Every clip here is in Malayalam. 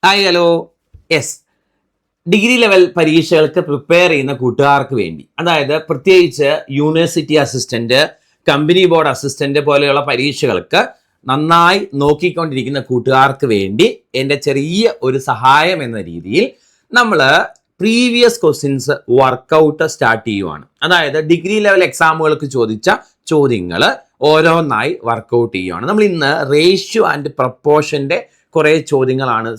Hi hello. Yes, degree level പരീക്ഷകൾക്ക് പ്രിപ്പയർ ചെയ്യുന്ന കൂട്ടുകാർക്ക് വേണ്ടി, അതായത് പ്രത്യേകിച്ച് university assistant, company board assistant പോലെയുള്ള പരീക്ഷകൾക്ക് നന്നായി നോക്കിക്കൊണ്ടിരിക്കുന്ന കൂട്ടുകാർക്ക് വേണ്ടി എൻ്റെ ചെറിയ ഒരു സഹായം എന്ന രീതിയിൽ നമ്മൾ പ്രീവിയസ് ക്വസ്റ്റ്യൻസ് വർക്കൗട്ട് സ്റ്റാർട്ട് ചെയ്യുവാണ്. അതായത് ഡിഗ്രി ലെവൽ എക്സാമുകൾക്ക് ചോദിച്ച ചോദ്യങ്ങൾ ഓരോന്നായി വർക്കൗട്ട് ചെയ്യുവാണ്. നമ്മൾ ഇന്ന് റേഷ്യോ ആൻഡ് പ്രപ്പോർഷൻ്റെ കുറേ ചോദ്യങ്ങളാണ്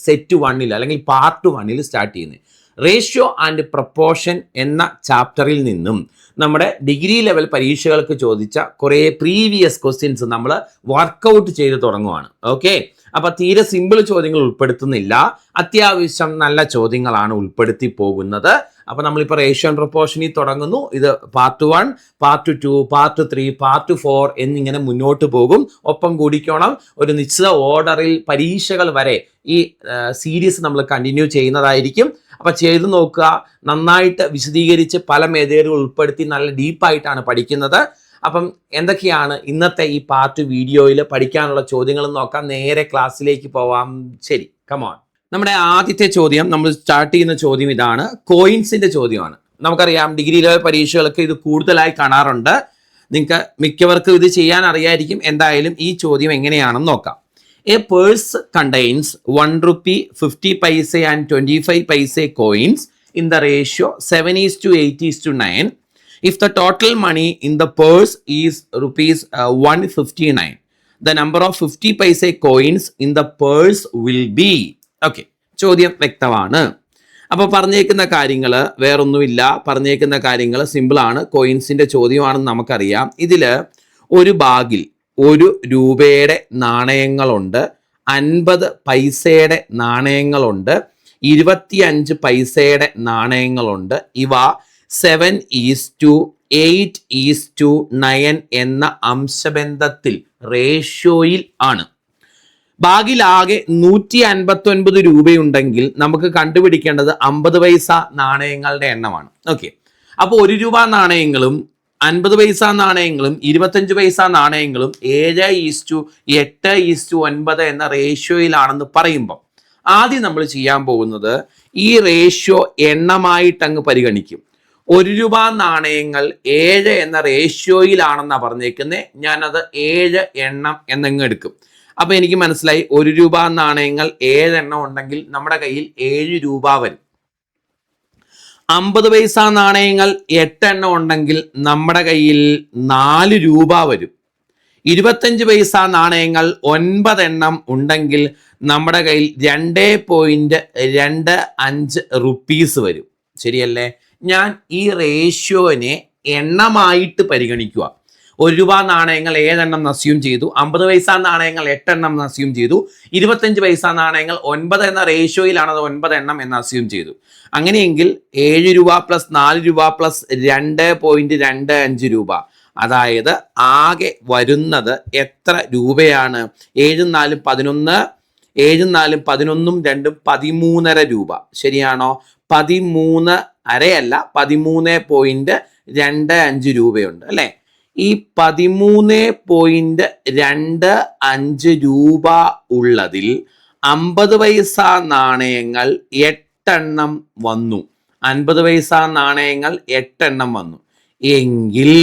സെറ്റ് 1 അല്ലെങ്കിൽ പാർട്ട് 1 സ്റ്റാർട്ട് ചെയ്യുന്നത്. റേഷ്യോ ആൻഡ് പ്രപ്പോർഷൻ എന്ന ചാപ്റ്ററിൽ നിന്നും നമ്മുടെ ഡിഗ്രി ലെവൽ പരീക്ഷകൾക്ക് ചോദിച്ച കുറേ പ്രീവിയസ് ക്വസ്റ്റ്യൻസ് നമ്മൾ വർക്കൗട്ട് ചെയ്ത് തുടങ്ങുവാണ്. ഓക്കെ, അപ്പോൾ തീരെ സിമ്പിൾ ചോദ്യങ്ങൾ ഉൾപ്പെടുത്തുന്നില്ല, അത്യാവശ്യം നല്ല ചോദ്യങ്ങളാണ് ഉൾപ്പെടുത്തി പോകുന്നത്. അപ്പോൾ നമ്മളിപ്പോൾ റേഷ്യോ ആൻഡ് പ്രപ്പോർഷനിൽ തുടങ്ങുന്നു. ഇത് പാർട്ട് 1, പാർട്ട് 2, പാർട്ട് 3, പാർട്ട് 4 എന്നിങ്ങനെ മുന്നോട്ട് പോകും. ഒപ്പം കൂടിക്കോണം, ഒരു നിശ്ചിത ഓർഡറിൽ പരീക്ഷകൾ വരെ ഈ സീരീസ് നമ്മൾ കണ്ടിന്യൂ ചെയ്യുന്നതായിരിക്കും. അപ്പോൾ ചെയ്തു നോക്കുക, നന്നായിട്ട് വിശദീകരിച്ച് പല മേഖലകൾ ഉൾപ്പെടുത്തി നല്ല ഡീപ്പായിട്ടാണ് പഠിക്കുന്നത്. അപ്പം എന്തൊക്കെയാണ് ഇന്നത്തെ ഈ പാർട്ട് വീഡിയോയിൽ പഠിക്കാനുള്ള ചോദ്യങ്ങൾ നോക്കാം. നേരെ ക്ലാസ്സിലേക്ക് പോവാം. ശരി, കമോൺ. നമ്മുടെ ആദ്യത്തെ ചോദ്യം, നമ്മൾ സ്റ്റാർട്ട് ചെയ്യുന്ന ചോദ്യം ഇതാണ്, കോയിൻസിന്റെ ചോദ്യമാണ്. നമുക്കറിയാം ഡിഗ്രി ലെവൽ പരീക്ഷകൾക്ക് ഇത് കൂടുതലായി കാണാറുണ്ട്. നിങ്ങൾക്ക് മിക്കവർക്കും ഇത് ചെയ്യാൻ അറിയായിരിക്കും. എന്തായാലും ഈ ചോദ്യം എങ്ങനെയാണെന്ന് നോക്കാം. A purse contains 1 rupee, 50 paise and 25 paise coins in the ratio 7:8:9. If the total money in the purse is rupees 159, the number of 50 paise coins in the purse will be. Okay, ചോദ്യം വ്യക്തമാണ്. അപ്പോൾ പറഞ്ഞേക്കുന്ന കാര്യങ്ങൾ വേറൊന്നുമില്ല, പറഞ്ഞേക്കുന്ന കാര്യങ്ങൾ സിമ്പിളാണ്. കോയിൻസിൻ്റെ ചോദ്യമാണെന്ന് നമുക്കറിയാം. ഇതിൽ ഒരു ബാഗിൽ 1 രൂപയുടെ നാണയങ്ങളുണ്ട്, 50 പൈസയുടെ നാണയങ്ങളുണ്ട്, 25 പൈസയുടെ നാണയങ്ങളുണ്ട്. ഇവ 7:8:9 എന്ന അംശബന്ധത്തിൽ റേഷ്യോയിൽ ആണ്. ബാഗിലാകെ 159 രൂപയുണ്ടെങ്കിൽ നമുക്ക് കണ്ടുപിടിക്കേണ്ടത് 50 പൈസ നാണയങ്ങളുടെ എണ്ണമാണ്. ഓക്കെ, അപ്പോൾ 1 രൂപ നാണയങ്ങളും 50 പൈസ നാണയങ്ങളും 25 പൈസ നാണയങ്ങളും 7:8:9 എന്ന റേഷ്യോയിലാണെന്ന് പറയുമ്പോൾ ആദ്യം നമ്മൾ ചെയ്യാൻ പോകുന്നത് ഈ റേഷ്യോ എണ്ണമായിട്ടങ്ങ് പരിഗണിക്കും. 1 രൂപ നാണയങ്ങൾ 7 എന്ന റേഷ്യോയിലാണെന്നാണ് പറഞ്ഞേക്കുന്നത്. ഞാനത് 7 എണ്ണം എന്നങ്ങ് എടുക്കും. അപ്പോൾ എനിക്ക് മനസ്സിലായി 1 രൂപ നാണയങ്ങൾ 7 എണ്ണം ഉണ്ടെങ്കിൽ നമ്മുടെ കയ്യിൽ 7 രൂപ വരും. 50 പൈസ നാണയങ്ങൾ 8 എണ്ണം ഉണ്ടെങ്കിൽ നമ്മുടെ കയ്യിൽ 4 രൂപ വരും. 25 പൈസ നാണയങ്ങൾ 9 എണ്ണം ഉണ്ടെങ്കിൽ നമ്മുടെ കയ്യിൽ 2.25 റുപ്പീസ് വരും. ശരിയല്ലേ? ഞാൻ ഈ റേഷ്യോനെ എണ്ണമായിട്ട് പരിഗണിക്കുക. 1 രൂപ നാണയങ്ങൾ 7 എണ്ണം അസ്യൂം ചെയ്തു, 50 പൈസ നാണയങ്ങൾ 8 എണ്ണം അസ്യൂം ചെയ്തു, 25 പൈസ നാണയങ്ങൾ 9 എന്ന റേഷ്യോയിലാണ് അത് 9 എണ്ണം എന്ന് അസ്യൂം ചെയ്തു. അങ്ങനെയെങ്കിൽ 7 രൂപ പ്ലസ് 4 രൂപ പ്ലസ് 2.25 രൂപ, അതായത് ആകെ വരുന്നത് എത്ര രൂപയാണ്? 7 4 11, 7 4 11 2 13.5 രൂപ. ശരിയാണോ? 13 അരയല്ല, 13.25 രൂപയുണ്ട് അല്ലേ? ഈ 13.25 രൂപ ഉള്ളതിൽ 50 പൈസ നാണയങ്ങൾ 8 എണ്ണം വന്നു. 50 പൈസ നാണയങ്ങൾ 8 എണ്ണം വന്നു എങ്കിൽ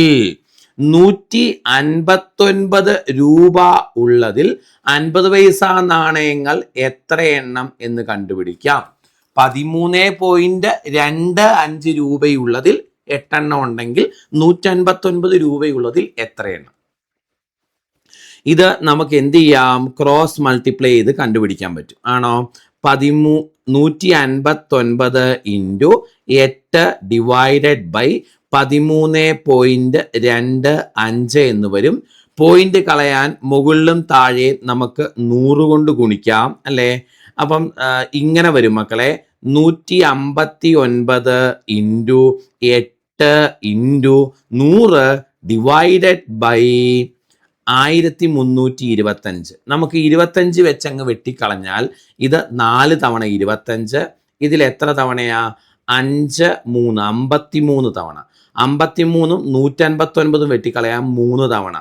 159 രൂപ ഉള്ളതിൽ 50 പൈസ നാണയങ്ങൾ എത്ര എണ്ണം എന്ന് കണ്ടുപിടിക്കാം. 13.25 രൂപയുള്ളതിൽ 8 എണ്ണം ഉണ്ടെങ്കിൽ 159 രൂപയുള്ളതിൽ എത്ര എണ്ണം? ഇത് നമുക്ക് എന്ത് ചെയ്യാം? ക്രോസ് മൾട്ടിപ്ലൈ ചെയ്ത് കണ്ടുപിടിക്കാൻ പറ്റും. ആണോ? 159 ഇൻറ്റു 8 ഡിവൈഡഡ് ബൈ 13.25 എന്ന് വരും. പോയിന്റ് കളയാൻ മുകളിലും താഴെ നമുക്ക് 100 കൊണ്ട് ഗുണിക്കാം അല്ലേ? അപ്പം ഇങ്ങനെ വരും മക്കളെ, 159 ഇൻറ്റു 8 ഇൻറ്റു 100 ഡിവൈഡഡ് ബൈ 1325. നമുക്ക് 25 വെച്ചങ്ങ് വെട്ടിക്കളഞ്ഞാൽ ഇത് 4 തവണ 25. ഇതിൽ എത്ര തവണയാ? 5 3 53 തവണ. 53ഉം 159ഉം വെട്ടിക്കളയാം 3 തവണ.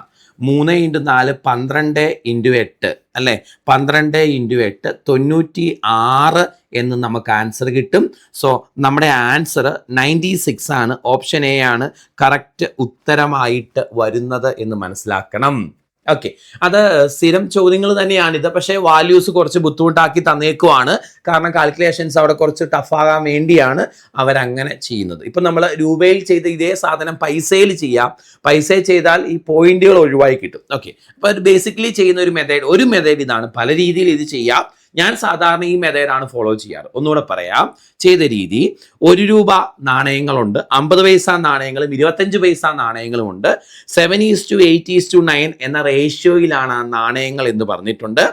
3 × 4 12 × 8 അല്ലേ, 12 × 8 96 എന്ന് നമുക്ക് ആൻസർ കിട്ടും. സോ നമ്മുടെ ആൻസർ 96 ആണ്. ഓപ്ഷൻ എ ആണ് കറക്റ്റ് ഉത്തരമായിട്ട് വരുന്നത് എന്ന് മനസ്സിലാക്കണം. ഓക്കെ, അത് സ്ഥിരം ചോദ്യങ്ങൾ തന്നെയാണിത്. പക്ഷേ വാല്യൂസ് കുറച്ച് ബുദ്ധിമുട്ടാക്കി തന്നേക്കുവാണ്. കാരണം കാൽക്കുലേഷൻസ് അവിടെ കുറച്ച് ടഫാകാൻ വേണ്ടിയാണ് അവരങ്ങനെ ചെയ്യുന്നത്. ഇപ്പം നമ്മൾ രൂപയിൽ ചെയ്ത ഇതേ സാധനം പൈസയിൽ ചെയ്യാം. പൈസയിൽ ചെയ്താൽ ഈ പോയിന്റുകൾ ഒഴിവായി കിട്ടും. ഓക്കെ, അപ്പോൾ അത് ബേസിക്കലി ചെയ്യുന്ന ഒരു മെത്തേഡ് ഇതാണ്. പല രീതിയിൽ ഇത് ചെയ്യാം. ഞാൻ സാധാരണ ഈ മെത്തേഡാണ് ഫോളോ ചെയ്യാറ്. ഒന്നുകൂടെ പറയാം. ചെയ്ത രീതി, 1 രൂപ നാണയങ്ങളുണ്ട്, 50 പൈസ നാണയങ്ങളും 25 പൈസ നാണയങ്ങളും ഉണ്ട്. 7:8:9 എന്ന റേഷ്യോയിലാണ് ആ നാണയങ്ങൾ എന്ന് പറഞ്ഞിട്ടുണ്ട്.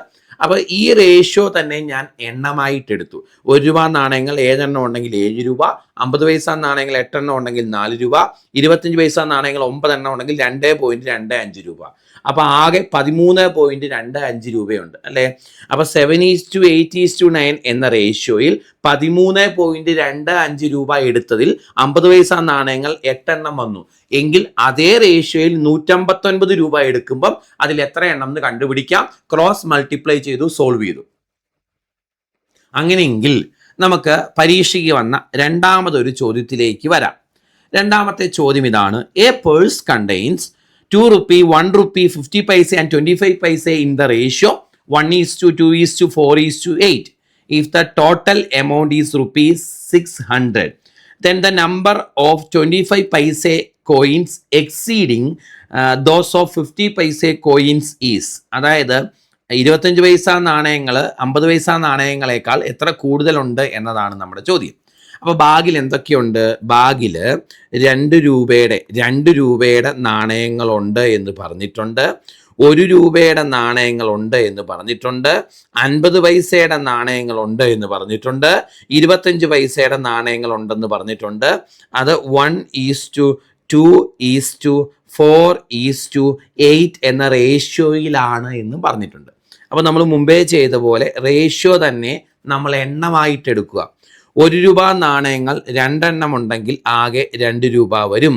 അപ്പോൾ ഈ റേഷ്യോ തന്നെ ഞാൻ എണ്ണമായിട്ട് എടുത്തു. 1 രൂപ നാണയങ്ങൾ 7 എണ്ണം ഉണ്ടെങ്കിൽ 7 രൂപ, 50 പൈസ നാണയങ്ങൾ 8 എണ്ണം ഉണ്ടെങ്കിൽ 4 രൂപ, 25 പൈസ നാണയങ്ങൾ 9 എണ്ണം ഉണ്ടെങ്കിൽ 2.25 രൂപ. അപ്പോൾ ആകെ 13.25 രൂപയുണ്ട് അല്ലേ. അപ്പോൾ 7:8:9 എന്ന റേഷ്യോയിൽ 13.25 രൂപ എടുത്തതിൽ 50 പൈസ നാണയങ്ങൾ 8 എണ്ണം വന്നു എങ്കിൽ അതേ റേഷ്യോയിൽ 159 രൂപ എടുക്കുമ്പം അതിൽ എത്ര എണ്ണം എന്ന് കണ്ടുപിടിക്കാം. ക്രോസ് മൾട്ടിപ്ലൈ ചെയ്തു, സോൾവ് ചെയ്തു. അങ്ങനെയെങ്കിൽ നമുക്ക് പരീക്ഷയ്ക്ക് വന്ന രണ്ടാമതൊരു ചോദ്യത്തിലേക്ക് വരാം. രണ്ടാമത്തെ ചോദ്യം ഇതാണ്. A purse contains 2 rupee, 1 rupee, 50 paise and 25 paise in the ratio 1:2:4:8. If the total amount is rupees 600, then the number of 25 paise coins exceeding those of 50 paise coins is. അതായത് 25 പൈസ നാണയങ്ങൾ 50 പൈസ നാണയങ്ങളെക്കാൾ എത്ര കൂടുതലുണ്ട് എന്നതാണ് നമ്മുടെ ചോദ്യം. അപ്പോൾ ബാഗിൽ എന്തൊക്കെയുണ്ട്? ബാഗിൽ 2 രൂപയുടെ നാണയങ്ങളുണ്ട് എന്ന് പറഞ്ഞിട്ടുണ്ട്, 1 രൂപയുടെ നാണയങ്ങളുണ്ട് എന്ന് പറഞ്ഞിട്ടുണ്ട്, 50 പൈസയുടെ നാണയങ്ങളുണ്ട് എന്ന് പറഞ്ഞിട്ടുണ്ട്, 25 പൈസയുടെ നാണയങ്ങളുണ്ടെന്ന് പറഞ്ഞിട്ടുണ്ട്. അത് 1:2:4:8 എന്ന റേഷ്യോയിലാണ് എന്ന് പറഞ്ഞിട്ടുണ്ട്. അപ്പോൾ നമ്മൾ മുമ്പേ ചെയ്ത പോലെ റേഷ്യോ തന്നെ നമ്മൾ എണ്ണമായിട്ട് എടുക്കുക. 1 രൂപ നാണയങ്ങൾ 2 എണ്ണം ഉണ്ടെങ്കിൽ ആകെ 2 രൂപ വരും.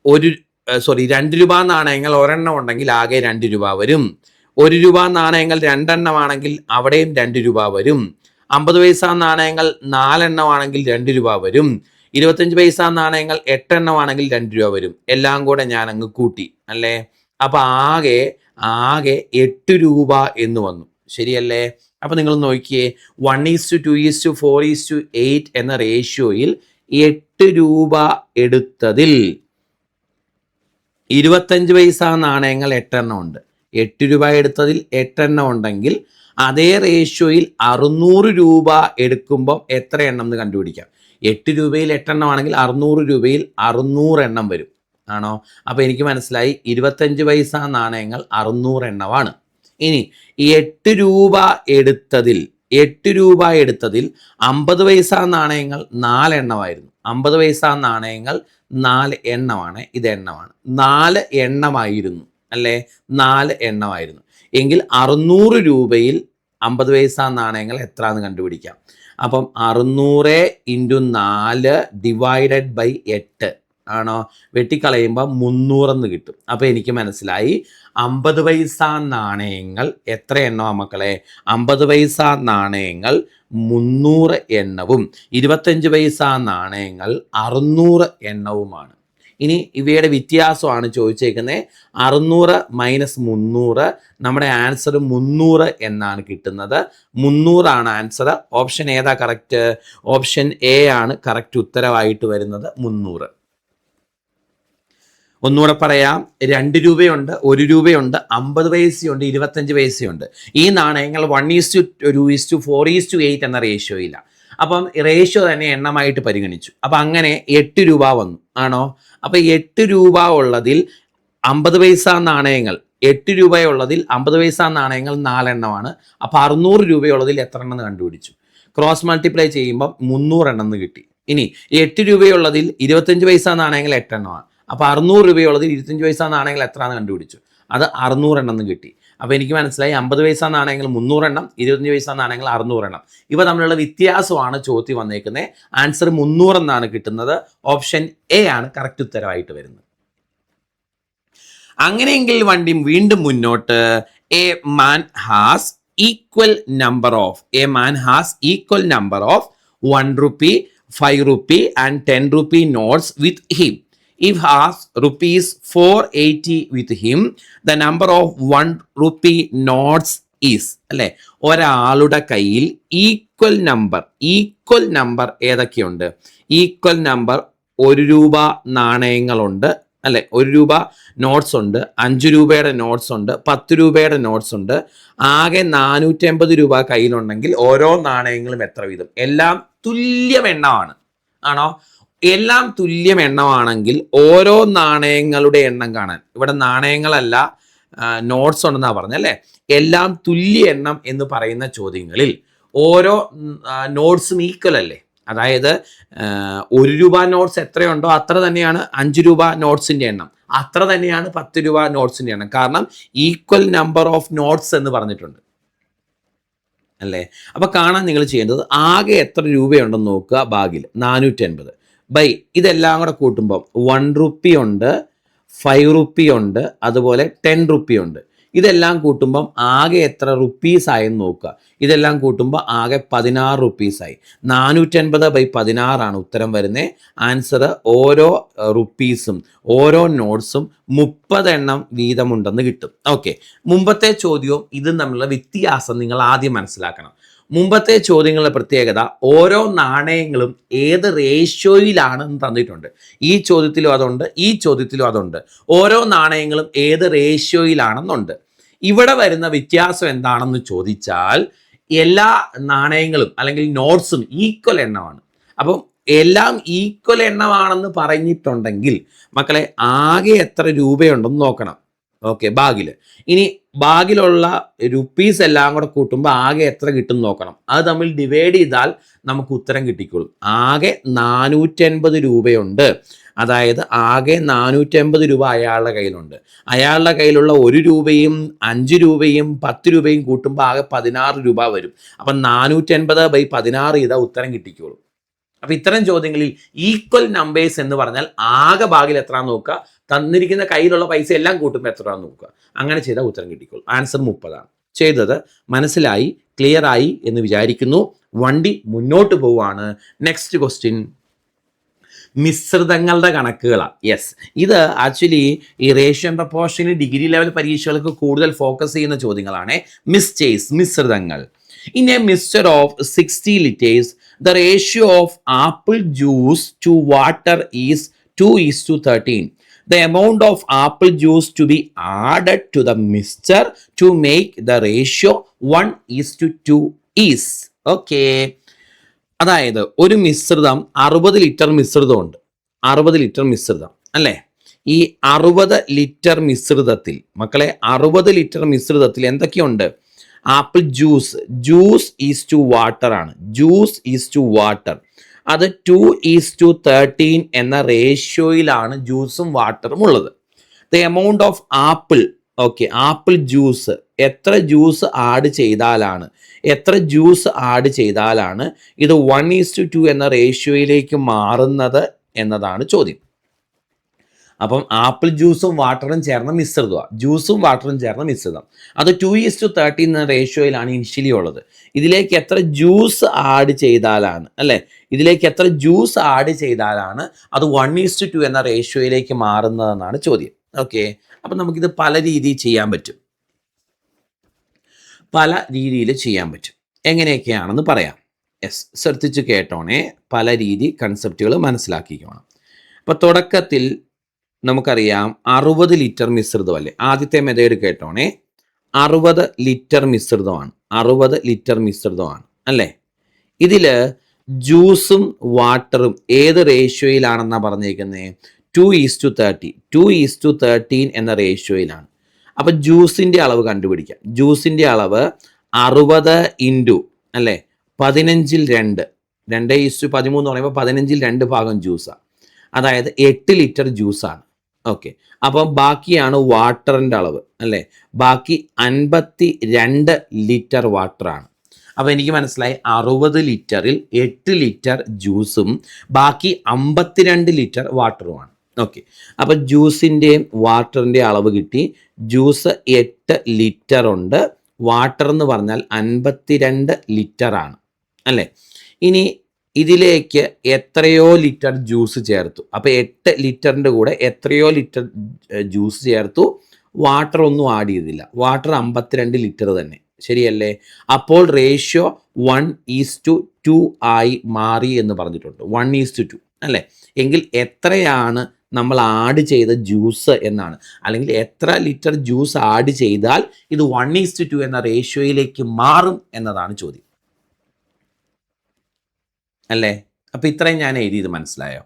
2 രൂപ നാണയങ്ങൾ 1 എണ്ണം ഉണ്ടെങ്കിൽ ആകെ 2 രൂപ വരും. 1 രൂപ നാണയങ്ങൾ 2 എണ്ണമാണെങ്കിൽ അവിടെയും 2 രൂപ വരും. 50 പൈസ നാണയങ്ങൾ 4 എണ്ണമാണെങ്കിൽ 2 രൂപ വരും. 25 പൈസ നാണയങ്ങൾ 8 എണ്ണമാണെങ്കിൽ 2 രൂപ വരും. എല്ലാം കൂടെ ഞാൻ അങ്ങ് കൂട്ടി അല്ലേ. അപ്പം ആകെ 8 രൂപ എന്ന് വന്നു. ശരിയല്ലേ? അപ്പം നിങ്ങൾ നോക്കിയേ, 1:2:4:8 എന്ന റേഷ്യോയിൽ 8 രൂപ എടുത്തതിൽ 25 പൈസ നാണയങ്ങൾ 8 എണ്ണം ഉണ്ട്. 8 രൂപ എടുത്തതിൽ 8 എണ്ണം ഉണ്ടെങ്കിൽ അതേ റേഷ്യോയിൽ 600 രൂപ എടുക്കുമ്പം എത്ര എണ്ണം എന്ന് കണ്ടുപിടിക്കാം. 8 രൂപയിൽ 8 എണ്ണം ആണെങ്കിൽ 600 രൂപയിൽ 600 എണ്ണം വരും. ആണോ? അപ്പോൾ എനിക്ക് മനസ്സിലായി 25 പൈസ നാണയങ്ങൾ 600 എണ്ണമാണ്. ഇനി ഈ 8 രൂപ എടുത്തതിൽ 50 പൈസ നാണയങ്ങൾ 4 എണ്ണമായിരുന്നു. 50 പൈസ നാണയങ്ങൾ 4 എണ്ണമാണ്. ഇത് എണ്ണമാണ്. 4 എണ്ണമായിരുന്നു അല്ലേ. 4 എണ്ണമായിരുന്നു എങ്കിൽ 600 രൂപയിൽ 50 പൈസ നാണയങ്ങൾ എത്രയാണെന്ന് കണ്ടുപിടിക്കാം. അപ്പം 600 × 4 ഡിവൈഡഡ് ബൈ 8 ആണോ? വെട്ടിക്കളയുമ്പോൾ 300 എന്ന് കിട്ടും. അപ്പോൾ എനിക്ക് മനസ്സിലായി 50 പൈസ നാണയങ്ങൾ എത്ര എണ്ണമാണ് മക്കളെ? 50 പൈസ നാണയങ്ങൾ 300 എണ്ണവും 25 പൈസ നാണയങ്ങൾ 600 എണ്ണവുമാണ്. ഇനി ഇവയുടെ വ്യത്യാസമാണ് ചോദിച്ചേക്കുന്നത്. 600 - 300 നമ്മുടെ ആൻസർ 300 എന്നാണ് കിട്ടുന്നത്. 300 ആണ് ആൻസർ. ഓപ്ഷൻ ഏതാ കറക്റ്റ്? ഓപ്ഷൻ എ ആണ് കറക്റ്റ് ഉത്തരവായിട്ട് വരുന്നത്, 300. ഒന്നുകൂടെ പറയാം. 2 രൂപയുണ്ട്, 1 രൂപയുണ്ട്, 50 പൈസയുണ്ട്, 25 പൈസയുണ്ട്. ഈ നാണയങ്ങൾ 1:2:4:8 എന്ന റേഷ്യോയിലാണ്. അപ്പം റേഷ്യോ തന്നെ എണ്ണമായിട്ട് പരിഗണിച്ചു. അപ്പം അങ്ങനെ 8 രൂപ വന്നു. ആണോ? അപ്പം 8 രൂപ ഉള്ളതിൽ 50 പൈസ നാണയങ്ങൾ 8 രൂപയുള്ളതിൽ 50 പൈസ നാണയങ്ങൾ 4 എണ്ണമാണ്. അപ്പോൾ 600 രൂപയുള്ളതിൽ എത്ര എണ്ണം കണ്ടുപിടിച്ചു? ക്രോസ് മൾട്ടിപ്ലൈ ചെയ്യുമ്പോൾ 300 എണ്ണം കിട്ടി. ഇനി 8 രൂപയുള്ളതിൽ 25 പൈസ നാണയങ്ങൾ 8 എണ്ണമാണ്. അപ്പോൾ 600 രൂപയുള്ളതിൽ 25 പൈസ നാണയങ്ങൾ എത്രയാണെന്ന് കണ്ടുപിടിച്ചു. അത് 600 എണ്ണം കിട്ടി. അപ്പോൾ എനിക്ക് മനസ്സിലായി 50 പൈസ നാണയങ്ങൾ 300 എണ്ണം, 25 പൈസ നാണയങ്ങൾ 600 എണ്ണം. ഇവ തമ്മിലുള്ള വ്യത്യാസമാണ് ചോദ്യം വന്നേക്കുന്നത്. ആൻസർ 300 എന്നാണ് കിട്ടുന്നത്. ഓപ്ഷൻ എ ആണ് കറക്റ്റ് ഉത്തരവായിട്ട് വരുന്നത്. അങ്ങനെയെങ്കിൽ വണ്ടി വീണ്ടും മുന്നോട്ട്. A man has equal number of 1 rupee, 5 rupee and 10 rupee notes with him. If has rupees 480 with him, the number of 1 rupee notes is, അല്ലെ, ഒരാളുടെ കയ്യിൽ ഈക്വൽ നമ്പർ ഏതൊക്കെയുണ്ട്? ഈക്വൽ നമ്പർ 1 രൂപ നാണയങ്ങളുണ്ട്, അല്ലെ, 1 രൂപ നോട്ട്സ് ഉണ്ട്, 5 രൂപയുടെ നോട്ട്സ് ഉണ്ട്, 10 രൂപയുടെ നോട്ട്സ് ഉണ്ട്. ആകെ 450 രൂപ കയ്യിലുണ്ടെങ്കിൽ ഓരോ നാണയങ്ങളും എത്ര വീതം? എല്ലാം തുല്യം എണ്ണമാണ്. ആണോ? എല്ലാം തുല്യം എണ്ണമാണെങ്കിൽ ഓരോ നാണയങ്ങളുടെ എണ്ണം കാണാൻ, ഇവിടെ നാണയങ്ങളല്ല നോട്ട്സ് ഉണ്ടെന്നാ പറഞ്ഞല്ലേ, എല്ലാം തുല്യ എണ്ണം എന്ന് പറയുന്ന ചോദ്യങ്ങളിൽ ഓരോ നോട്ട്സും ഈക്വൽ അല്ലേ? അതായത് 1 രൂപ നോട്ട്സ് എത്രയുണ്ടോ അത്ര തന്നെയാണ് 5 രൂപ നോട്ട്സിന്റെ എണ്ണം, അത്ര തന്നെയാണ് 10 രൂപ നോട്ട്സിന്റെ എണ്ണം. കാരണം ഈക്വൽ നമ്പർ ഓഫ് നോട്ട്സ് എന്ന് പറഞ്ഞിട്ടുണ്ട്, അല്ലേ? അപ്പൊ കാണാൻ നിങ്ങൾ ചെയ്യേണ്ടത് ആകെ എത്ര രൂപയുണ്ടെന്ന് നോക്കുക. ബാഗിൽ 450 ബൈ ഇതെല്ലാം കൂടെ കൂട്ടുമ്പോൾ 1 റുപ്പി ഉണ്ട്, 5 റുപ്പി ഉണ്ട്, അതുപോലെ 10 റുപ്പി ഉണ്ട്. ഇതെല്ലാം കൂട്ടുമ്പം ആകെ എത്ര റുപ്പീസ് ആയെന്ന് നോക്കുക. ഇതെല്ലാം കൂട്ടുമ്പോൾ ആകെ 16 റുപ്പീസായി. 450 ബൈ 16 ആണ് ഉത്തരം വരുന്നത്. ആൻസർ ഓരോ റുപ്പീസും ഓരോ നോട്ട്സും 30 എണ്ണം വീതമുണ്ടെന്ന് കിട്ടും. ഓക്കെ, മുമ്പത്തെ ചോദ്യവും ഇതും തമ്മിലുള്ള വ്യത്യാസം നിങ്ങൾ ആദ്യം മനസ്സിലാക്കണം. മുമ്പത്തെ ചോദ്യങ്ങളുടെ പ്രത്യേകത ഓരോ നാണയങ്ങളും ഏത് റേഷ്യോയിലാണെന്ന് തന്നിട്ടുണ്ട്. ഈ ചോദ്യത്തിലും അതുണ്ട്, ഈ ചോദ്യത്തിലും അതുണ്ട്. ഓരോ നാണയങ്ങളും ഏത് റേഷ്യോയിലാണെന്നുണ്ട്. ഇവിടെ വരുന്ന വ്യത്യാസം എന്താണെന്ന് ചോദിച്ചാൽ എല്ലാ നാണയങ്ങളും അല്ലെങ്കിൽ നോട്ട്സും ഈക്വൽ എണ്ണമാണ്. അപ്പം എല്ലാം ഈക്വൽ എണ്ണമാണെന്ന് പറഞ്ഞിട്ടുണ്ടെങ്കിൽ മക്കളെ ആകെ എത്ര രൂപയുണ്ടെന്ന് നോക്കണം. ഓക്കെ, ബാഗിൽ ഇനി ബാഗിലുള്ള റുപ്പീസ് എല്ലാം കൂടെ കൂട്ടുമ്പോൾ ആകെ എത്ര കിട്ടും നോക്കണം. അത് തമ്മിൽ ഡിവൈഡ് ചെയ്താൽ നമുക്ക് ഉത്തരം കിട്ടിക്കോളും. ആകെ 450 രൂപയുണ്ട്. അതായത് ആകെ 450 രൂപ അയാളുടെ കയ്യിലുണ്ട്. അയാളുടെ കയ്യിലുള്ള 1 രൂപയും 5 രൂപയും 10 രൂപയും കൂട്ടുമ്പോൾ ആകെ 16 രൂപ വരും. അപ്പം 450 ബൈ 16 ചെയ്താൽ ഉത്തരം കിട്ടിക്കോളും. അപ്പൊ ഇത്തരം ചോദ്യങ്ങളിൽ ഈക്വൽ നമ്പേഴ്സ് എന്ന് പറഞ്ഞാൽ ആകെ ബാഗിൽ എത്ര നോക്കുക, തന്നിരിക്കുന്ന കയ്യിലുള്ള പൈസ എല്ലാം കൂട്ടുമ്പോൾ എത്ര നോക്കുക. അങ്ങനെ ചെയ്താൽ ഉത്തരം കിട്ടിക്കോളും. ആൻസർ 30 ആണ്. ചെയ്തത് മനസ്സിലായി, ക്ലിയർ ആയി എന്ന് വിചാരിക്കുന്നു. വണ്ടി മുന്നോട്ട് പോവുകയാണ്. നെക്സ്റ്റ് ക്വസ്റ്റ്യൻ മിശ്രിതങ്ങളുടെ കണക്കുകളാണ്. യെസ്, ഇത് ആക്ച്വലി ഈ റേഷ്യോ ആൻഡ് പ്രൊപ്പോർഷനിൽ ഡിഗ്രി ലെവൽ പരീക്ഷകൾക്ക് കൂടുതൽ ഫോക്കസ് ചെയ്യുന്ന ചോദ്യങ്ങളാണ്. മിശ്രിതങ്ങൾ. In a mixture of 60 liters, the ratio of apple juice to water is 2:13. The amount of apple juice to be added to the mixture to make the ratio 1:2 is. Okay. അതായത് ഒരു മിശ്രിതം 60 ലിറ്റർ മിശ്രിതമുണ്ട്. 60 ലിറ്റർ മിശ്രിതം അല്ലേ? ഈ 60 ലിറ്റർ മിശ്രിതത്തിൽ മക്കളെ 60 ലിറ്റർ മിശ്രിതത്തിൽ എന്തൊക്കെയുണ്ട്? Apple juice is to water ആണ്. Juice is to water. അത് 2:13 എന്ന റേഷ്യോയിലാണ് ജ്യൂസും വാട്ടറും ഉള്ളത്. The amount of apple, okay, apple juice എത്ര ജ്യൂസ് ആഡ് ചെയ്താലാണ് ഇത് 1:2 എന്ന റേഷ്യോയിലേക്ക് മാറുന്നത് എന്നതാണ് ചോദ്യം. അപ്പം ആപ്പിൾ ജ്യൂസും വാട്ടറും ചേർന്ന മിശ്രിതമാണ്. ജ്യൂസും വാട്ടറും ചേർന്ന മിശ്രിതം അത് 2:13 എന്ന റേഷ്യോയിലാണ് ഇനിഷ്യലി ഉള്ളത്. ഇതിലേക്ക് എത്ര ജ്യൂസ് ആഡ് ചെയ്താലാണ്, അല്ലെ, ഇതിലേക്ക് എത്ര ജ്യൂസ് ആഡ് ചെയ്താലാണ് അത് 1:2 എന്ന റേഷ്യോയിലേക്ക് മാറുന്നതെന്നാണ് ചോദ്യം. ഓക്കെ, അപ്പം നമുക്കിത് പല രീതിയിൽ ചെയ്യാൻ പറ്റും. എങ്ങനെയൊക്കെയാണെന്ന് പറയാം. യെസ്, ശ്രദ്ധിച്ച് കേട്ടോണേ. പല രീതി കൺസെപ്റ്റുകൾ മനസ്സിലാക്കിക്കോണം. അപ്പോൾ തുടക്കത്തിൽ നമുക്കറിയാം 60 ലിറ്റർ മിശ്രിതമല്ലേ? ആദ്യത്തെ മെത്തേഡ് കേട്ടോണേ. 60 ലിറ്റർ മിശ്രിതമാണ് അല്ലേ? ഇതിൽ ജ്യൂസും വാട്ടറും ഏത് റേഷ്യോയിലാണെന്നാണ് പറഞ്ഞേക്കുന്നത്? 2:13 എന്ന റേഷ്യോയിലാണ്. അപ്പം ജ്യൂസിൻ്റെ അളവ് കണ്ടുപിടിക്കാം. ജ്യൂസിൻ്റെ അളവ് 60 ഇൻറ്റു അല്ലേ 15 2 2:13 എന്ന് പറയുമ്പോൾ 15 2 ഭാഗം ജ്യൂസാണ്. അതായത് 8 ലിറ്റർ ജ്യൂസാണ്. ഓക്കെ, അപ്പം ബാക്കിയാണ് വാട്ടറിൻ്റെ അളവ് അല്ലേ? ബാക്കി 52 ലിറ്റർ വാട്ടറാണ്. അപ്പോൾ എനിക്ക് മനസ്സിലായി 60 ലിറ്ററിൽ 8 ലിറ്റർ ജ്യൂസും ബാക്കി 52 ലിറ്റർ വാട്ടറുമാണ്. ഓക്കെ, അപ്പോൾ ജ്യൂസിൻ്റെയും വാട്ടറിൻ്റെ അളവ് കിട്ടി. ജ്യൂസ് 8 ലിറ്റർ ഉണ്ട്, വാട്ടർ എന്ന് പറഞ്ഞാൽ 52 ലിറ്ററാണ് അല്ലേ. ഇനി ഇതിലേക്ക് എത്രയോ ലിറ്റർ ജ്യൂസ് ചേർത്തു. അപ്പോൾ 8 ലിറ്ററിൻ്റെ കൂടെ എത്രയോ ലിറ്റർ ജ്യൂസ് ചേർത്തു, വാട്ടർ ഒന്നും ആഡ് ചെയ്തില്ല. വാട്ടർ 52 ലിറ്റർ തന്നെ, ശരിയല്ലേ? അപ്പോൾ റേഷ്യോ 1:2 ആയി മാറി എന്ന് പറഞ്ഞിട്ടുണ്ട്. 1:2 അല്ലേ. എങ്കിൽ എത്രയാണ് നമ്മൾ ആഡ് ചെയ്ത ജ്യൂസ് എന്നാണ്, അല്ലെങ്കിൽ എത്ര ലിറ്റർ ജ്യൂസ് ആഡ് ചെയ്താൽ ഇത് 1:2 എന്ന റേഷ്യോയിലേക്ക് മാറും എന്നതാണ് ചോദ്യം, അല്ലേ? അപ്പോൾ ഇത്രയും ഞാൻ എഴുതിയത് മനസ്സിലായോ?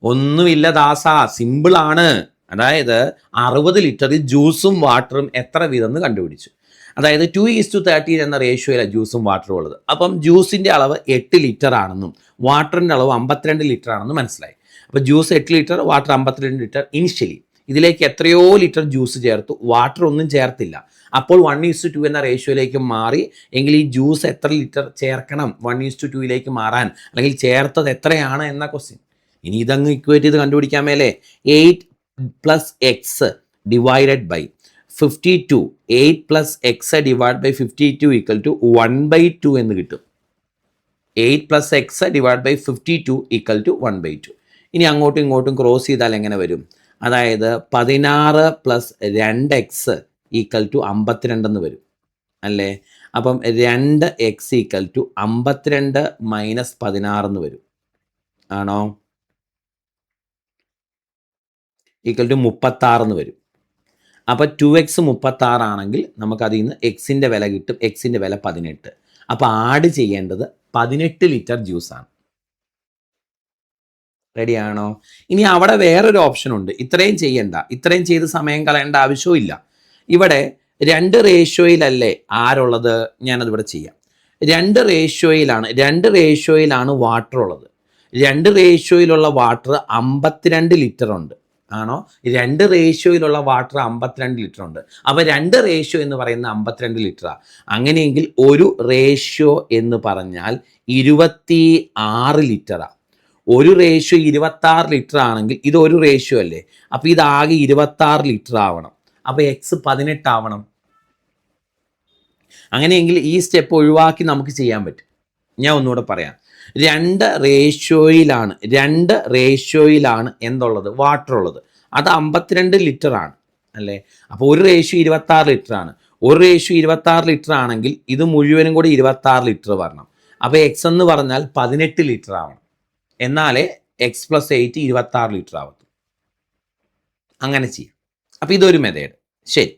ഒന്നുമില്ല ദാസ, സിമ്പിളാണ്. അതായത് 60 ലിറ്ററിൽ ജ്യൂസും വാട്ടറും എത്ര വീതം കണ്ടുപിടിച്ചു. അതായത് 2:13 എന്ന റേഷ്യോയിലാണ് ജ്യൂസും വാട്ടറും ഉള്ളത്. അപ്പം ജ്യൂസിൻ്റെ അളവ് 8 ലിറ്റർ ആണെന്നും വാട്ടറിൻ്റെ അളവ് 52 ലിറ്റർ ആണെന്നും മനസ്സിലായി. അപ്പോൾ juice 8 litre, water 52 litre. Initially ഇതിലേക്ക് എത്രയോ ലിറ്റർ ജ്യൂസ് ചേർത്തു, വാട്ടർ ഒന്നും ചേർത്തില്ല. അപ്പോൾ 1:2 എന്ന റേഷ്യോയിലേക്ക് മാറി. എങ്കിൽ ഈ ജ്യൂസ് എത്ര ലിറ്റർ ചേർക്കണം 1:2 മാറാൻ, അല്ലെങ്കിൽ ചേർത്തത് എത്രയാണ് എന്ന ക്വസ്റ്റ്യൻ. ഇനി ഇതങ്ങ് ഇക്വേറ്റ് ചെയ്ത് കണ്ടുപിടിക്കാൻ മേലെ. 8 + x divided by 52, 8 + x divide by 52 = 1/2 എന്ന് കിട്ടും. 8 + x ഡിവൈഡ് ബൈ 52 = 1/2. ഇനി അങ്ങോട്ടും ഇങ്ങോട്ടും ക്രോസ് ചെയ്താൽ എങ്ങനെ വരും? അതായത് 16 + 2x = 52 എന്ന് വരും, അല്ലേ? അപ്പം 2x = 52 - 16 എന്ന് വരും, ആണോ? = 36 എന്ന് വരും. അപ്പോൾ 2x 36 ആണെങ്കിൽ നമുക്കതിൽ നിന്ന് എക്സിൻ്റെ വില കിട്ടും. എക്സിൻ്റെ വില 18. അപ്പോൾ ആഡ് ചെയ്യേണ്ടത് 18 ലിറ്റർ ജ്യൂസാണ്. റെഡിയാണോ? ഇനി അവിടെ വേറൊരു ഓപ്ഷൻ ഉണ്ട്. ഇത്രയും ചെയ്യണ്ട, ഇത്രയും ചെയ്ത് സമയം കളയേണ്ട ആവശ്യമില്ല. ഇവിടെ 2 റേഷ്യോയിലല്ലേ ആരുള്ളത്? ഞാനതിവിടെ ചെയ്യാം. 2 റേഷ്യോയിലാണ് വാട്ടർ ഉള്ളത്. 2 റേഷ്യോയിലുള്ള വാട്ടർ 52 ലിറ്റർ ഉണ്ട്, ആണോ? 2 റേഷ്യോയിലുള്ള വാട്ടർ 52 ലിറ്റർ ഉണ്ട്. അപ്പോൾ 2 റേഷ്യോ എന്ന് പറയുന്നത് 52 ലിറ്ററാണ്. അങ്ങനെയെങ്കിൽ ഒരു റേഷ്യോ എന്ന് പറഞ്ഞാൽ 26 ലിറ്ററാണ്. ഒരു റേഷ്യോ 26 ലിറ്റർ ആണെങ്കിൽ ഇത് ഒരു റേഷ്യോ അല്ലേ. അപ്പോൾ ഇതാകെ 26 ലിറ്റർ ആവണം. അപ്പോൾ എക്സ് 18 ആവണം. അങ്ങനെയെങ്കിൽ ഈ സ്റ്റെപ്പ് ഒഴിവാക്കി നമുക്ക് ചെയ്യാൻ പറ്റും. ഞാൻ ഒന്നുകൂടെ പറയാം. 2 റേഷ്യോയിലാണ് എന്തുള്ളത്? വാട്ടർ ഉള്ളത്. അത് 52 ലിറ്റർ ആണ്, അല്ലേ? അപ്പോൾ ഒരു റേഷ്യോ 26 ലിറ്റർ ആണ്. ഒരു റേഷ്യോ 26 ലിറ്റർ ആണെങ്കിൽ ഇത് മുഴുവനും കൂടി 26 ലിറ്റർ വരണം. അപ്പോൾ എക്സ് എന്ന് പറഞ്ഞാൽ 18 ലിറ്റർ ആവണം. എന്നാലേ x + 8 26 ലിറ്റർ ആവത്തു. അങ്ങനെ ചെയ്യാം. അപ്പോൾ ഇതൊരു മെത്തേഡ്. ശരി,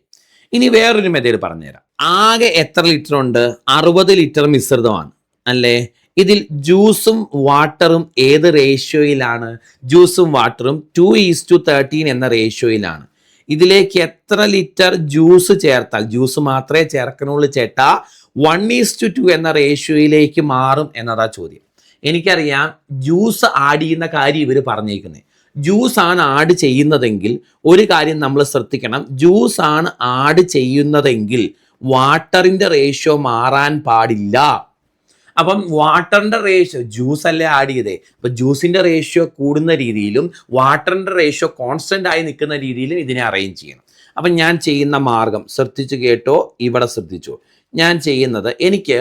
ഇനി വേറൊരു മെത്തേഡ് പറഞ്ഞുതരാം. ആകെ എത്ര ലിറ്റർ ഉണ്ട്? 60 ലിറ്റർ മിശ്രിതമാണ്, അല്ലേ? ഇതിൽ ജ്യൂസും വാട്ടറും ഏത് റേഷ്യോയിലാണ്? ജ്യൂസും വാട്ടറും 2:13 എന്ന റേഷ്യോയിലാണ്. ഇതിലേക്ക് എത്ര ലിറ്റർ ജ്യൂസ് ചേർത്താൽ, ജ്യൂസ് മാത്രമേ ചേർക്കണുള്ളൂ ചേട്ടാ, 1:2 എന്ന റേഷ്യോയിലേക്ക് മാറും എന്നതാ ചോദ്യം. എനിക്കറിയാം ജ്യൂസ് ആഡ് ചെയ്യുന്ന കാര്യം ഇവർ പറഞ്ഞേക്കുന്നത്. ജ്യൂസാണ് ആഡ് ചെയ്യുന്നതെങ്കിൽ ഒരു കാര്യം നമ്മൾ ശ്രദ്ധിക്കണം. ജ്യൂസാണ് ആഡ് ചെയ്യുന്നതെങ്കിൽ വാട്ടറിൻ്റെ റേഷ്യോ മാറാൻ പാടില്ല. അപ്പം വാട്ടറിൻ്റെ റേഷ്യോ, ജ്യൂസ് അല്ലേ ആഡ് ചെയ്തേ, അപ്പം ജ്യൂസിൻ്റെ റേഷ്യോ കൂടുന്ന രീതിയിലും വാട്ടറിൻ്റെ റേഷ്യോ കോൺസ്റ്റൻ്റ് ആയി നിൽക്കുന്ന രീതിയിലും ഇതിനെ അറേഞ്ച് ചെയ്യണം. അപ്പം ഞാൻ ചെയ്യുന്ന മാർഗം ശ്രദ്ധിച്ചു കേട്ടോ, ഇവിടെ ശ്രദ്ധിച്ചു. ഞാൻ ചെയ്യുന്നത്, എനിക്ക്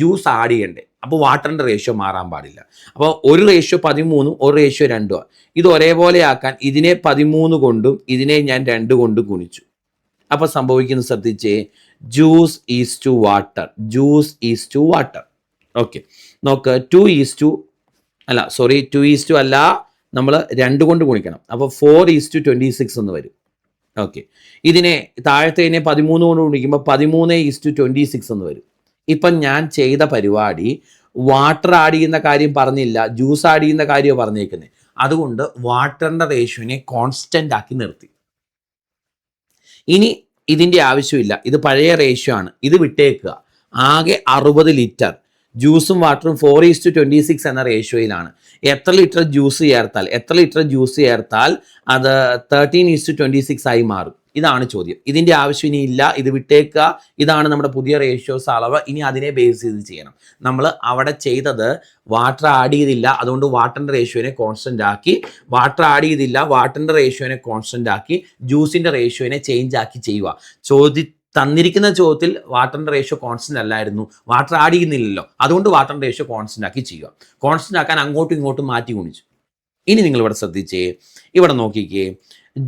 ജ്യൂസ് ആഡ് ചെയ്യണ്ടേ, അപ്പോൾ വാട്ടറിൻ്റെ റേഷ്യോ മാറാൻ പാടില്ല. അപ്പോൾ ഒരു റേഷ്യോ 13ഉം ഒരു റേഷ്യോ 2ഉം. ഇത് ഒരേപോലെ ആക്കാൻ ഇതിനെ 13 കൊണ്ടും ഇതിനെ ഞാൻ 2 കൊണ്ടും ഗുണിച്ചു. അപ്പോൾ സംഭവിക്കുന്നത് ശ്രദ്ധിച്ചേ, juice is to water. Okay, നോക്ക്. 2:2 അല്ല, നമ്മൾ 2 കൊണ്ട് ഗുണിക്കണം. അപ്പോൾ 4:26 എന്ന് വരും. ഓക്കെ, ഇതിനെ താഴത്തേനെ 13 കൊണ്ട് ഗുണിക്കുമ്പോൾ 13:26 എന്ന് വരും. ഇപ്പം ഞാൻ ചെയ്ത പരിപാടി വാട്ടർ ആഡ് ചെയ്യുന്ന കാര്യം പറഞ്ഞില്ല, ജ്യൂസ് ആഡ് ചെയ്യുന്ന കാര്യം പറഞ്ഞേക്കുന്നത്. അതുകൊണ്ട് വാട്ടറിൻ്റെ റേഷ്യോനെ കോൺസ്റ്റൻ്റ് ആക്കി നിർത്തി. ഇനി ഇതിൻ്റെ ആവശ്യമില്ല, ഇത് പഴയ റേഷ്യോ ആണ്, ഇത് വിട്ടേക്കുക. ആകെ 60 ലിറ്റർ ജ്യൂസും വാട്ടറും 4:26 എന്ന റേഷ്യോയിലാണ്. എത്ര ലിറ്റർ ജ്യൂസ് ചേർത്താൽ അത് 13:26 ആയി മാറും. ഇതാണ് ചോദ്യം. ഇതിന്റെ ആവശ്യം ഇനി ഇല്ല, ഇത് വിട്ടേക്കുക. ഇതാണ് നമ്മുടെ പുതിയ റേഷ്യോസ് അളവ്. ഇനി അതിനെ ബേസ് ചെയ്ത് ചെയ്യണം. നമ്മൾ അവിടെ ചെയ്തത് വാട്ടർ ആഡ് ചെയ്തില്ല, അതുകൊണ്ട് വാട്ടറിന്റെ റേഷ്യോനെ കോൺസ്റ്റന്റ് ആക്കി. വാട്ടർ ആഡ് ചെയ്തില്ല, വാട്ടറിന്റെ റേഷ്യോനെ കോൺസ്റ്റന്റ് ആക്കി. ജ്യൂസിന്റെ റേഷ്യോനെ ചേഞ്ച് ആക്കി ചെയ്യുക. തന്നിരിക്കുന്ന ചോദ്യത്തിൽ വാട്ടറിന്റെ റേഷ്യോ കോൺസ്റ്റന്റ് അല്ലായിരുന്നു, വാട്ടർ ആഡ് ചെയ്യുന്നില്ലല്ലോ, അതുകൊണ്ട് വാട്ടറിന്റെ റേഷ്യോ കോൺസ്റ്റന്റ് ആക്കി ചെയ്യുക. കോൺസ്റ്റന്റ് ആക്കാൻ അങ്ങോട്ടും ഇങ്ങോട്ടും മാറ്റി ഗുണിച്ചു. ഇനി നിങ്ങൾ ഇവിടെ ശ്രദ്ധിച്ചേ, ഇവിടെ നോക്കിക്കേ,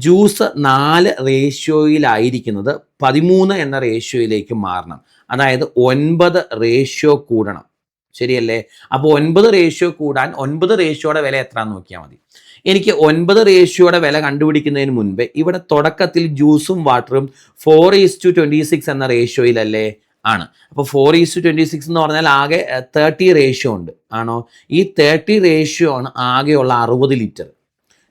ജ്യൂസ് 4 റേഷ്യോയിലായിരിക്കുന്നത് 13 എന്ന റേഷ്യോയിലേക്ക് മാറണം. അതായത് 9 റേഷ്യോ കൂടണം. ശരിയല്ലേ? അപ്പോൾ 9 റേഷ്യോ കൂടാൻ 9 റേഷ്യോയുടെ വില എത്രയാണെന്ന് നോക്കിയാൽ മതി. എനിക്ക് 9 റേഷ്യോയുടെ വില കണ്ടുപിടിക്കുന്നതിന് മുൻപേ ഇവിടെ തുടക്കത്തിൽ ജ്യൂസും വാട്ടറും 4:26 എന്ന റേഷ്യോയിലല്ലേ ആണ്. അപ്പോൾ 4:26 എന്ന് പറഞ്ഞാൽ ആകെ 30 റേഷ്യോ ഉണ്ട് ആണോ? ഈ 30 റേഷ്യോ ആണ് ആകെയുള്ള 60 ലിറ്റർ.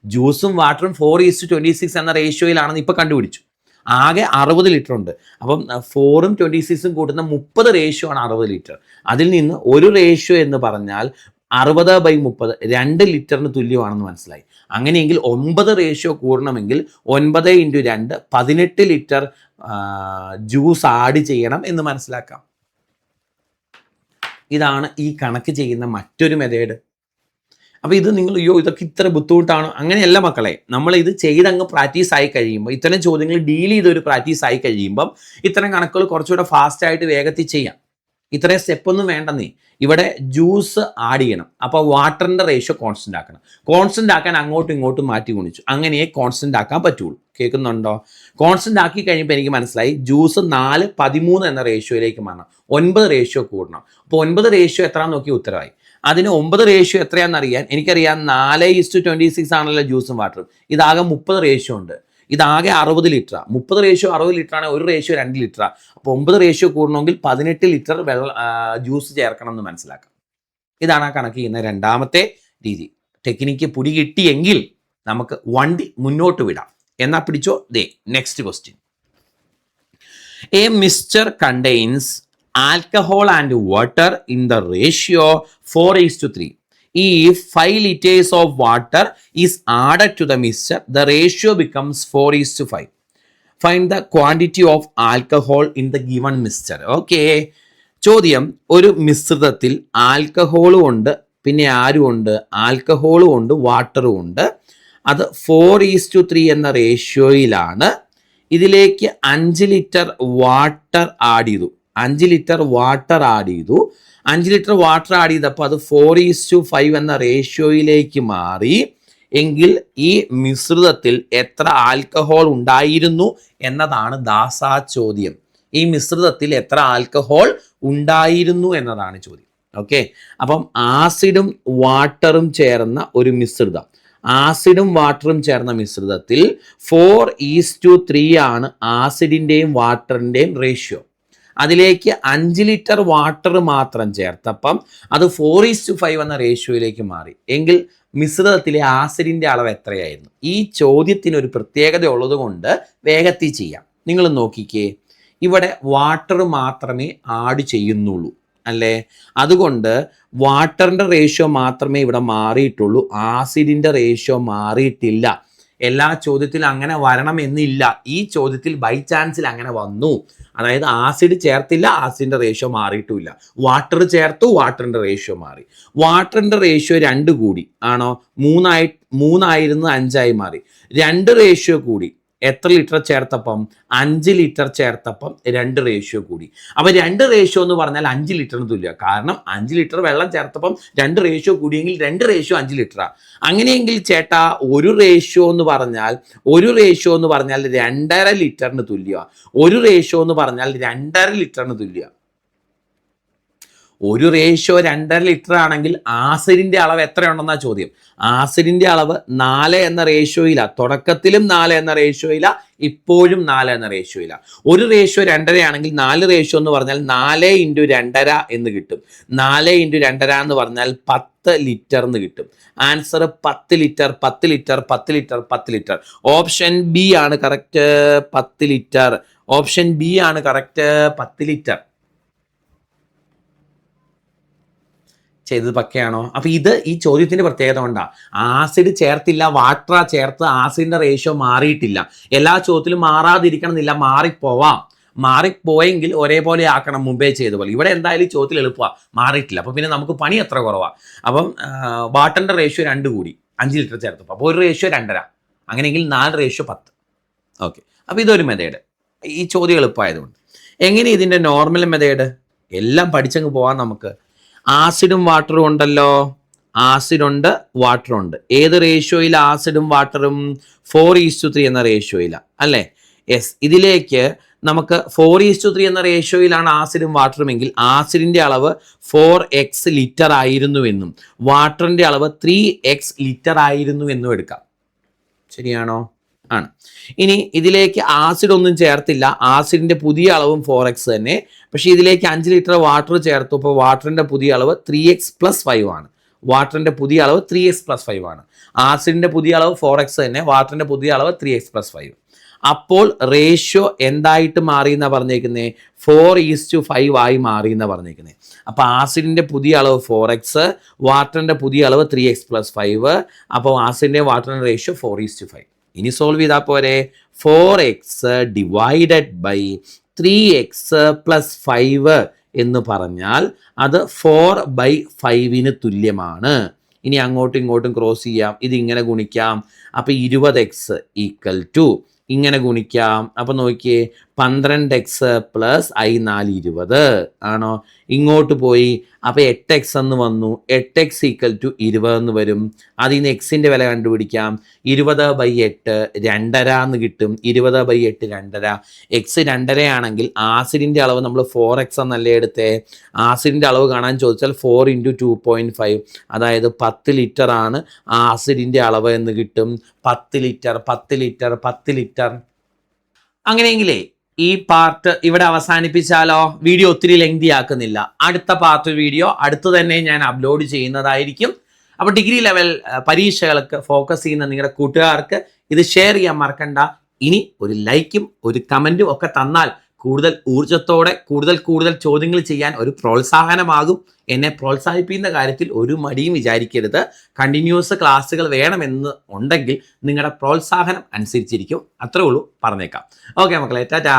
ജ്യൂസും വാട്ടറും 4:26 എന്ന റേഷ്യോയിലാണെന്ന് ഇപ്പം കണ്ടുപിടിച്ചു. ആകെ 60 ലിറ്റർ ഉണ്ട്. അപ്പം 4ഉം 26ഉം കൂട്ടുന്ന 30 റേഷ്യോ ആണ് 60 ലിറ്റർ. അതിൽ നിന്ന് ഒരു റേഷ്യോ എന്ന് പറഞ്ഞാൽ 60/30 2 ലിറ്ററിന് തുല്യമാണെന്ന് മനസ്സിലായി. അങ്ങനെയെങ്കിൽ 9 റേഷ്യോ കൂടണമെങ്കിൽ 9 × 2 18 ലിറ്റർ ജ്യൂസ് ആഡ് ചെയ്യണം എന്ന് മനസ്സിലാക്കാം. ഇതാണ് ഈ കണക്ക് ചെയ്യുന്ന മറ്റൊരു മെത്തേഡ്. അപ്പോൾ ഇത് നിങ്ങൾ ഇതൊക്കെ ഇത്ര ബുദ്ധിമുട്ടാണ്, അങ്ങനെയല്ല മക്കളെ. നമ്മൾ ഇത് ചെയ്തങ്ങ് പ്രാക്ടീസ് ആയി കഴിയുമ്പോൾ, ഇത്തരം ചോദ്യങ്ങൾ ഡീൽ ചെയ്തൊരു പ്രാക്ടീസ് ആയി കഴിയുമ്പം ഇത്തരം കണക്കുകൾ കുറച്ചുകൂടെ ഫാസ്റ്റായിട്ട് വേഗത്തിൽ ചെയ്യാം. ഇത്രയും സ്റ്റെപ്പൊന്നും വേണ്ടെന്നേ. ഇവിടെ ജ്യൂസ് ആഡ് ചെയ്യണം, അപ്പോൾ വാട്ടറിൻ്റെ റേഷ്യോ കോൺസ്റ്റന്റ് ആക്കണം. കോൺസ്റ്റന്റ് ആക്കാൻ അങ്ങോട്ടും ഇങ്ങോട്ടും മാറ്റി ഗുണിച്ചു. അങ്ങനെയേ കോൺസ്റ്റന്റ് ആക്കാൻ പറ്റുള്ളൂ. കേൾക്കുന്നുണ്ടോ? കോൺസ്റ്റന്റ് ആക്കി കഴിയുമ്പോൾ എനിക്ക് മനസ്സിലായി ജ്യൂസ് 4:13 എന്ന റേഷ്യോയിലേക്ക് മാറണം. 9 റേഷ്യോ കൂടണം. അപ്പോൾ 9 റേഷ്യോ എത്രയാണെന്ന് നോക്കി ഉത്തരവായി. അതിന് 9 റേഷ്യോ എത്രയാണെന്ന് അറിയാൻ എനിക്കറിയാം 4:26 ആണല്ലോ ജ്യൂസും വാട്ടറും. ഇതാകെ 30 റേഷ്യോ ഉണ്ട്. ഇതാകെ 60 ലിറ്ററാണ്. 30 റേഷ്യോ 60 ലിറ്ററാണ്, ഒരു റേഷ്യോ 2 ലിറ്ററാണ്. അപ്പോൾ 9 റേഷ്യോ കൂടണമെങ്കിൽ 18 ലിറ്റർ ജ്യൂസ് ചേർക്കണം എന്ന് മനസ്സിലാക്കാം. ഇതാണ് ആ കണക്ക് ചെയ്യുന്ന രണ്ടാമത്തെ രീതി. ടെക്നിക്ക് പിടി കിട്ടിയെങ്കിൽ നമുക്ക് വണ്ടി മുന്നോട്ട് വിടാം. എന്നാ പിടിച്ചോ. Next question. A mixture contains alcohol and water in the ratio 4:3. If 5 liters of water is added to the mixture, the ratio becomes 4:5. Find the quantity of alcohol in the given mixture. Okay. ചോദ്യം, ഒരു മിശ്രിതത്തിൽ ആൽക്കഹോളും ഉണ്ട്, പിന്നെ ആരും ഉണ്ട്, ആൽക്കഹോളും ഉണ്ട്, വാട്ടറും ഉണ്ട്. അത് 4:3 എന്ന റേഷ്യോയിലാണ്. ഇതിലേക്ക് 5 ലിറ്റർ വാട്ടർ ആഡ് ചെയ്തു. 5 ലിറ്റർ വാട്ടർ ആഡ് ചെയ്തു. 5 ലിറ്റർ വാട്ടർ ആഡ് ചെയ്തപ്പോൾ അത് 4:5 എന്ന റേഷ്യോയിലേക്ക് മാറി. എങ്കിൽ ഈ മിശ്രിതത്തിൽ എത്ര ആൽക്കഹോൾ ഉണ്ടായിരുന്നു എന്നതാണ് ദാസാ ചോദ്യം. ഈ മിശ്രിതത്തിൽ എത്ര ആൽക്കഹോൾ ഉണ്ടായിരുന്നു എന്നതാണ് ചോദ്യം. ഓക്കെ. അപ്പം ആസിഡും വാട്ടറും ചേർന്ന ഒരു മിശ്രിതം, ആസിഡും വാട്ടറും ചേർന്ന മിശ്രിതത്തിൽ 4:3 ആണ് ആസിഡിൻ്റെയും വാട്ടറിൻ്റെയും റേഷ്യോ. അതിലേക്ക് 5 ലിറ്റർ വാട്ടർ മാത്രം ചേർത്തപ്പം അത് 4:5 എന്ന റേഷ്യോയിലേക്ക് മാറി. എങ്കിൽ മിശ്രിതത്തിലെ ആസിഡിൻ്റെ അളവ് എത്രയായിരുന്നു? ഈ ചോദ്യത്തിനൊരു പ്രത്യേകത ഉള്ളത് കൊണ്ട് വേഗത്തിൽ ചെയ്യാം. നിങ്ങൾ നോക്കിക്കേ, ഇവിടെ വാട്ടർ മാത്രമേ ആഡ് ചെയ്യുന്നുള്ളൂ അല്ലേ? അതുകൊണ്ട് വാട്ടറിൻ്റെ റേഷ്യോ മാത്രമേ ഇവിടെ മാറിയിട്ടുള്ളൂ, ആസിഡിൻ്റെ റേഷ്യോ മാറിയിട്ടില്ല. എല്ലാ ചോദ്യത്തിലും അങ്ങനെ വരണമെന്നില്ല. ഈ ചോദ്യത്തിൽ ബൈ ചാൻസിൽ അങ്ങനെ വന്നു. അതായത് ആസിഡ് ചേർത്തില്ല, ആസിഡിൻ്റെ റേഷ്യോ മാറിയിട്ടുമില്ല. വാട്ടർ ചേർത്തു, വാട്ടറിൻ്റെ റേഷ്യോ മാറി. വാട്ടറിൻ്റെ റേഷ്യോ 2 കൂടി ആണോ? 3 5 മാറി. 2 റേഷ്യോ കൂടി. എത്ര ലിറ്റർ ചേർത്തപ്പം? 5 ലിറ്റർ ചേർത്തപ്പം 2 റേഷ്യോ കൂടി. അപ്പോൾ 2 റേഷ്യോ എന്ന് പറഞ്ഞാൽ 5 ലിറ്ററിന് തുല്യമാണ്. കാരണം 5 ലിറ്റർ വെള്ളം ചേർത്തപ്പം 2 റേഷ്യോ കൂടിയെങ്കിൽ 2 റേഷ്യോ 5 ലിറ്ററാണ്. അങ്ങനെയെങ്കിൽ ചേട്ടാ ഒരു റേഷ്യോ എന്ന് പറഞ്ഞാൽ 2.5 ലിറ്ററിന് തുല്യമാണ്. ഒരു റേഷ്യോ എന്ന് പറഞ്ഞാൽ 2.5 ലിറ്ററിന് തുല്യമാണ്. ഒരു റേഷ്യോ 2.5 ലിറ്റർ ആണെങ്കിൽ ആസിഡിൻ്റെ അളവ് എത്രയുണ്ടെന്നാ ചോദ്യം. ആസിഡിൻ്റെ അളവ് 4 എന്ന റേഷ്യോയിലാണ്. തുടക്കത്തിലും 4 എന്ന റേഷ്യോയിലാണ്, ഇപ്പോഴും 4 എന്ന റേഷ്യോയിലാണ്. ഒരു റേഷ്യോ 2.5 ആണെങ്കിൽ 4 റേഷ്യോ എന്ന് പറഞ്ഞാൽ 4 × 2.5 എന്ന് കിട്ടും. 4 × 2.5 എന്ന് പറഞ്ഞാൽ 10 ലിറ്റർ എന്ന് കിട്ടും. Answer 10 litre, 10 litre, 10 litre, 10 litre. Option B ആണ് കറക്റ്റ്, 10 ലിറ്റർ. ഓപ്ഷൻ ബി ആണ് കറക്റ്റ്, 10 ലിറ്റർ. ചെയ്തത് പക്കയാണോ? അപ്പോൾ ഈ ചോദ്യത്തിൻ്റെ പ്രത്യേകത കൊണ്ടാണ്. ആസിഡ് ചേർത്തില്ല, വാട്ടർ ചേർത്ത് ആസിഡിൻ്റെ റേഷ്യോ മാറിയിട്ടില്ല. എല്ലാ ചോദ്യത്തിലും മാറാതിരിക്കണം എന്നില്ല, മാറിപ്പോയെങ്കിൽ ഒരേപോലെ ആക്കണം മുമ്പേ ചെയ്ത പോലെ. ഇവിടെ എന്തായാലും ചോദ്യത്തിൽ എളുപ്പമാണ്, മാറിയിട്ടില്ല. അപ്പോൾ പിന്നെ നമുക്ക് പണി എത്ര കുറവാണ്. അപ്പം വാട്ടറിൻ്റെ റേഷ്യോ 2 കൂടി 5 ലിറ്റർ ചേർത്തപ്പോൾ, അപ്പോൾ ഒരു റേഷ്യോ 2.5, അങ്ങനെയെങ്കിൽ 4 റേഷ്യോ 10. ഓക്കെ, അപ്പോൾ ഇതൊരു മെത്തേഡ്. ഈ ചോദ്യം എളുപ്പമായതുകൊണ്ട്. എങ്ങനെ ഇതിൻ്റെ നോർമൽ മെത്തേഡ്? എല്ലാം പഠിച്ചങ്ങ് പോകാം നമുക്ക്. ആസിഡും വാട്ടറും ഉണ്ടല്ലോ, ആസിഡുണ്ട് വാട്ടറുണ്ട്. ഏത് റേഷ്യോയിൽ ആസിഡും വാട്ടറും? 4:3 എന്ന റേഷ്യോയിലാണ് അല്ലേ? യെസ്, ഇതിലേക്ക് നമുക്ക് 4:3 എന്ന റേഷ്യോയിലാണ് ആസിഡും വാട്ടറും എങ്കിൽ ആസിഡിൻ്റെ അളവ് 4x ലിറ്റർ ആയിരുന്നുവെന്നും വാട്ടറിൻ്റെ അളവ് 3x ലിറ്റർ ആയിരുന്നുവെന്നും എടുക്കാം. ശരിയാണോ? ആണ്. ഇനി ഇതിലേക്ക് ആസിഡ് ഒന്നും ചേർത്തില്ല, ആസിഡിൻ്റെ പുതിയ അളവും 4x തന്നെ. പക്ഷേ ഇതിലേക്ക് 5 ലിറ്റർ വാട്ടർ ചേർത്തു, അപ്പോൾ വാട്ടറിൻ്റെ പുതിയ അളവ് 3x + 5 ആണ്. വാട്ടറിൻ്റെ പുതിയ അളവ് 3x + 5 ആണ്. ആസിഡിൻ്റെ പുതിയ അളവ് 4x തന്നെ, വാട്ടറിൻ്റെ പുതിയ അളവ് 3x + 5. അപ്പോൾ റേഷ്യോ എന്തായിട്ട് മാറി എന്നാണ് പറഞ്ഞേക്കുന്നത്? 4:5 ആയി മാറി എന്നാണ് പറഞ്ഞേക്കുന്നത്. അപ്പോൾ ആസിഡിൻ്റെ പുതിയ അളവ് 4x, വാട്ടറിൻ്റെ പുതിയ അളവ് 3x + 5. അപ്പോൾ ആസിഡിൻ്റെ വാട്ടറിൻ്റെ റേഷ്യോ 4:5. ഇനി സോൾവ് ചെയ്താൽ പോരെ? 4x ഡിവൈഡഡ് ബൈ 3x + 5 എന്ന് പറഞ്ഞാൽ അത് 4/5 തുല്യമാണ്. ഇനി അങ്ങോട്ടും ഇങ്ങോട്ടും ക്രോസ് ചെയ്യാം, ഇതിങ്ങനെ ഗുണിക്കാം. അപ്പോൾ 20x = ഇങ്ങനെ ഗുണിക്കാം. അപ്പോൾ നോക്കിയേ, 12x + i4 20 ആണോ? ഇങ്ങോട്ട് പോയി, അപ്പോൾ 8x എന്ന് വന്നു. 8x = 20 എന്ന് വരും. അതിൽ നിന്ന് എക്സിൻ്റെ വില കണ്ടുപിടിക്കാം. 20/8 2.5 എന്ന് കിട്ടും. 20/8 2.5. എക്സ് 2.5 ആണെങ്കിൽ ആസിഡിൻ്റെ അളവ് നമ്മൾ 4x എന്നല്ലേ എടുത്തേ? ആസിഡിൻ്റെ അളവ് കാണാൻ ചോദിച്ചാൽ 4 × 2.5, അതായത് 10 ലിറ്റർ ആണ് ആസിഡിൻ്റെ അളവ് എന്ന് കിട്ടും. 10 ലിറ്റർ. അങ്ങനെയെങ്കിലേ ഈ പാർട്ട് ഇവിടെ അവസാനിപ്പിച്ചാലോ? വീഡിയോ ഒത്തിരി ലെങ്തി ആക്കുന്നില്ല. അടുത്ത പാർട്ട് വീഡിയോ അടുത്ത് തന്നെ ഞാൻ അപ്ലോഡ് ചെയ്യുന്നതായിരിക്കും. അപ്പോൾ ഡിഗ്രി ലെവൽ പരീക്ഷകൾക്ക് ഫോക്കസ് ചെയ്യുന്ന നിങ്ങളുടെ കൂട്ടുകാർക്ക് ഇത് ഷെയർ ചെയ്യാൻ മറക്കണ്ട. ഇനി ഒരു ലൈക്കും ഒരു കമൻറ്റും ഒക്കെ തന്നാൽ കൂടുതൽ ഊർജ്ജത്തോടെ കൂടുതൽ ചോദ്യങ്ങൾ ചെയ്യാൻ ഒരു പ്രോത്സാഹനമാകും. എന്നെ പ്രോത്സാഹിപ്പിക്കുന്ന കാര്യത്തിൽ ഒരു മടിയും വിചാരിക്കരുത്. കണ്ടിന്യൂസ് ക്ലാസ്സുകൾ വേണമെന്ന് ഉണ്ടെങ്കിൽ നിങ്ങളുടെ പ്രോത്സാഹനം അനുസരിച്ചിരിക്കും. അത്രേ ഉള്ളൂ, പറഞ്ഞേക്കാം. ഓക്കെ മക്കളെ, ടാറ്റാ.